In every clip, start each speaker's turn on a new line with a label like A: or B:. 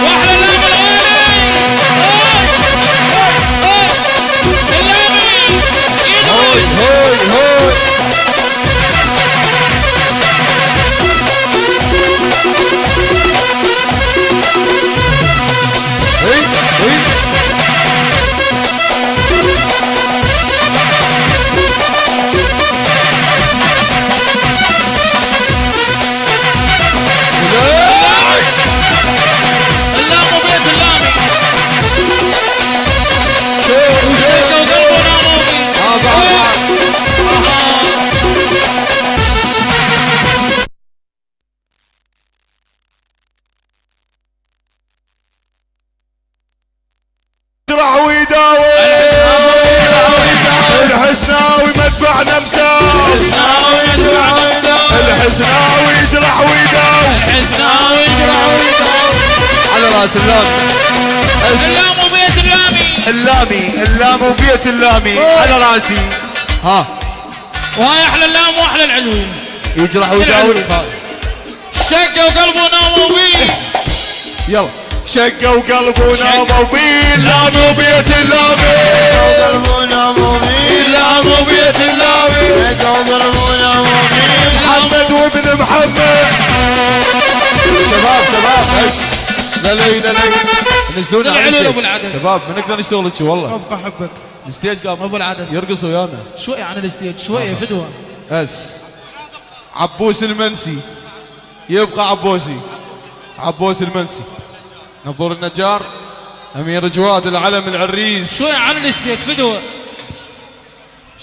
A: واحلى اللام الغالي اللامي
B: هوي الحسناوي مدفعنا مساوي الحسناوي يجرح ويداوي
A: الحسناوي يجرح ويداوي
B: على راس اللامي
A: اللام وبيت
B: اللام وبيت اللامي على راسي. ها
A: وهاي احلى اللام واحلى العلوي
B: يجرح ويداوي.
A: شقه وقلبه ناموا بيه
B: يلا شقه وقلبه ناموا بيه اللام وبيت اللامي
C: وقلبه ناموا بيه
B: اللام وبيت اللامي
C: وقلبه ناموا بيه
B: محمد وابن محمد. شباب دلي نزلونا على الستيج شباب بنقدر نشتغل لك والله.
A: ابقى احبك
B: الستيج قام
A: ابو العدس
B: يرقصوا ويانا
A: شوي عن الستيج شويه فدوه.
B: بس عبوس المنسي يبقى عبوس المنسي. نظور النجار امير جواد العلم العريس.
A: شوي عن الستيج فدوه.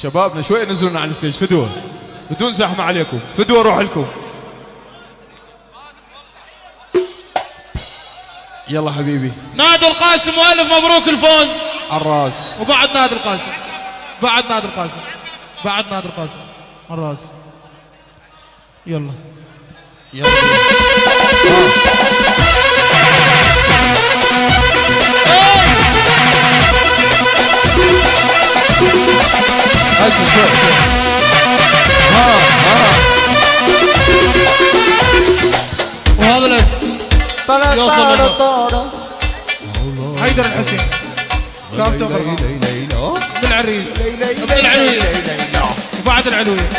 B: شبابنا شوي نزلونا على الستيج فدوه بدون زحمه عليكم فدوه روح لكم. يلا حبيبي
A: نادي القاسم والف مبروك الفوز
B: على الراس.
A: وبعد نادي القاسم بعد نادي القاسم على الراس. يلا وهذا الاس حيدر الحسين كابتن بالعريس بالعلوية وبعد العلوية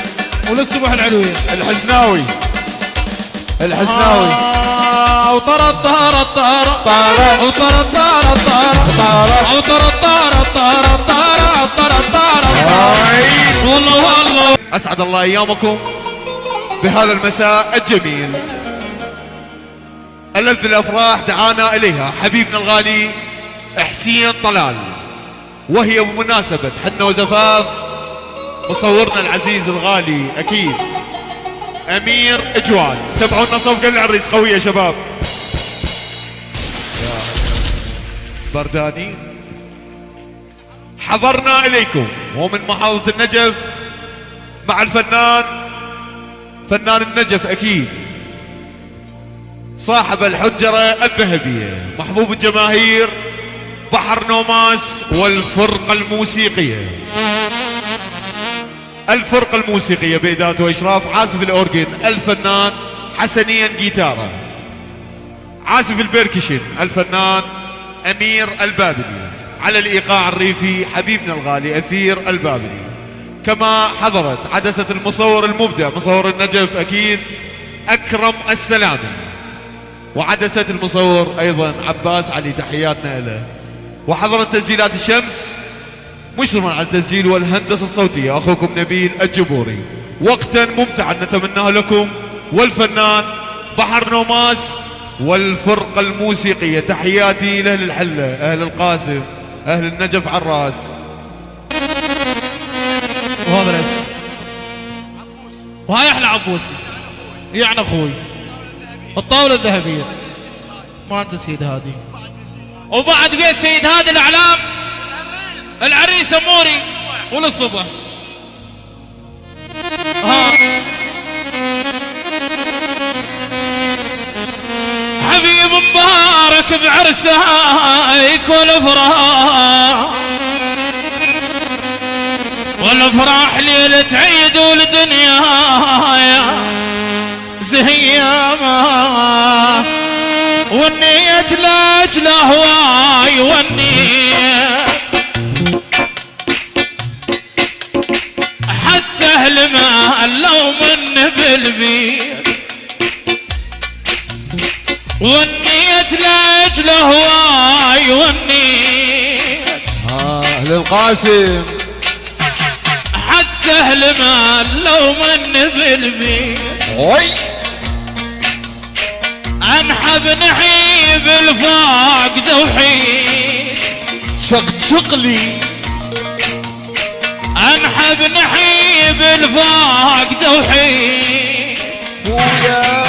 A: وللصبح العلوية
B: الحسناوي
A: وطر الطار والله
B: أسعد الله أيامكم بهذا المساء الجميل ألذ الأفراح دعانا إليها حبيبنا الغالي حسين طلال، وهي بمناسبة حنة وزفاف مصورنا العزيز الغالي أكيد أمير إجواد. سمعونا صفقة العريس قوية يا شباب. برداني حضرنا إليكم ومن محافظة النجف مع فنان النجف أكيد صاحب الحجرة الذهبية محبوب الجماهير بحر نوماس والفرقة الموسيقية. الفرقة الموسيقية بإدارة وإشراف عازف الأورجن الفنان حسنيا جيتارة، عازف البركشن الفنان أمير البابلي، على الإيقاع الريفي حبيبنا الغالي أثير البابلي. كما حضرت عدسة المصور المبدع مصور النجف أكيد أكرم السلامي، وعدسة المصور أيضا عباس علي تحياتنا له. وحضرت تسجيلات الشمس مشرفا على التسجيل والهندسة الصوتية أخوكم نبيل الجبوري. وقتا ممتعا نتمناه لكم والفنان بحر نوماس والفرقة الموسيقية. تحياتي لأهل الحلة، أهل القاسم، أهل النجف عراس.
A: وهذا رس وهاي أحلى عبوسي يعني أخوي الطاولة الذهبية ما أنت سيد هادي، وبعد بيت سيد هادي الأعلام العريس أموري وللصبح. حبيب مبارك بعرسه يكون فرح والافراح ليلة عيد والدنيا زهيامة ونيت لاجل هواي ونيت حتى اهل مال لو من بالبيت ونيت لاجل هواي ونيت
C: اهل القاسم
A: حتى اهل مال لو من بالبيت
C: وي
A: انحب نحيب الفاقد وحيد
C: شقلي
A: انحب نحيب الفاقد وحيد
C: بويا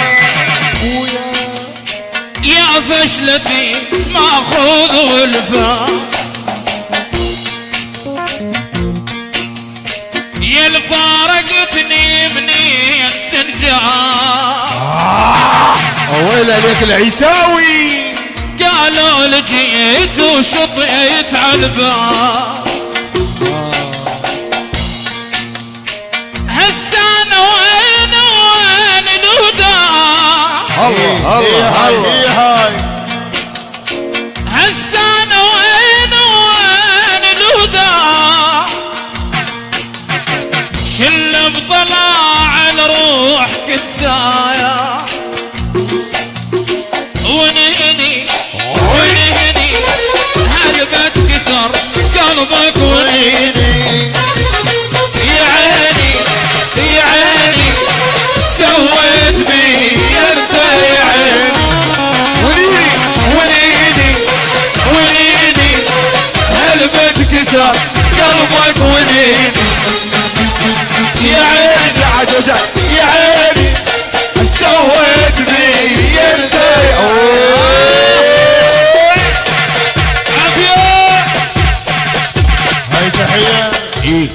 A: يا فشلتي ماخوذ والفاق يا الفارقتني منين تنجح
C: ويل عليك العيساوي
A: قالوا لجيت وشطيت عالباب هسه انا وين الوداع
C: الله هاي
A: هسه انا وين الوداع شل بطلع الروح كنسايا ونهني هلبت كسر قلبك ونهني يا عيني سويت بي انت يا عيني ونهني هلبت كسر قلبك ونهني يا عيني يا عيني سويت بي انت
C: هاي تحية ايه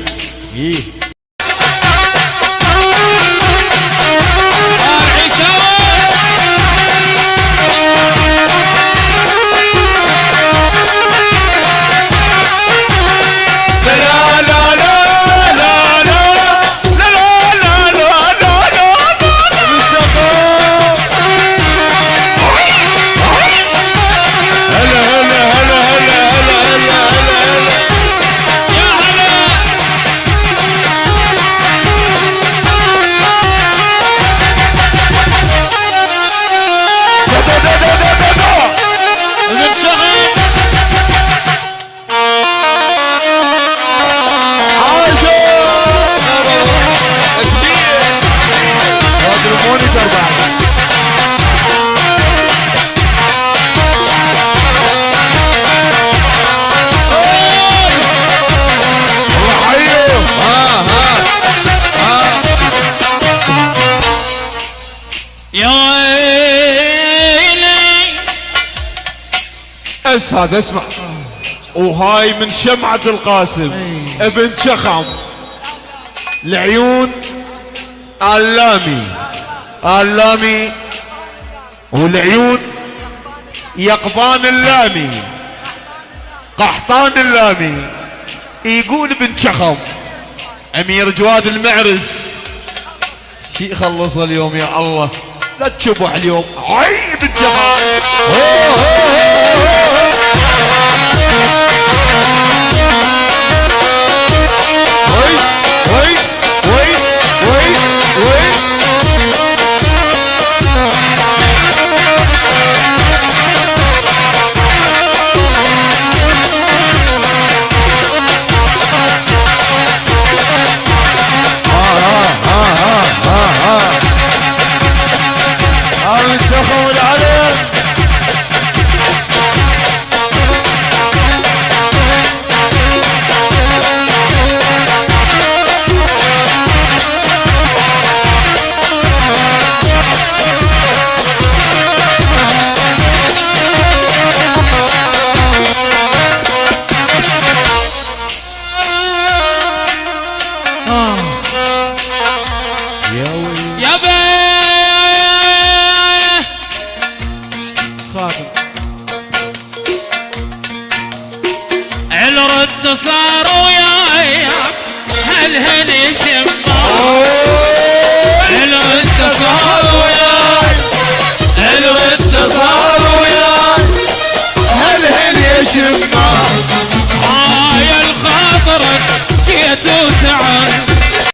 C: بس هذا اسمع. وهاي من شمعة القاسم ابن شخم العيون اللامي والعيون يقظان اللامي قحطان اللامي. يقول ابن شخم امير جواد المعرس شي خلص اليوم يا الله لا تشبح اليوم. عي ابن شخم
A: وتعال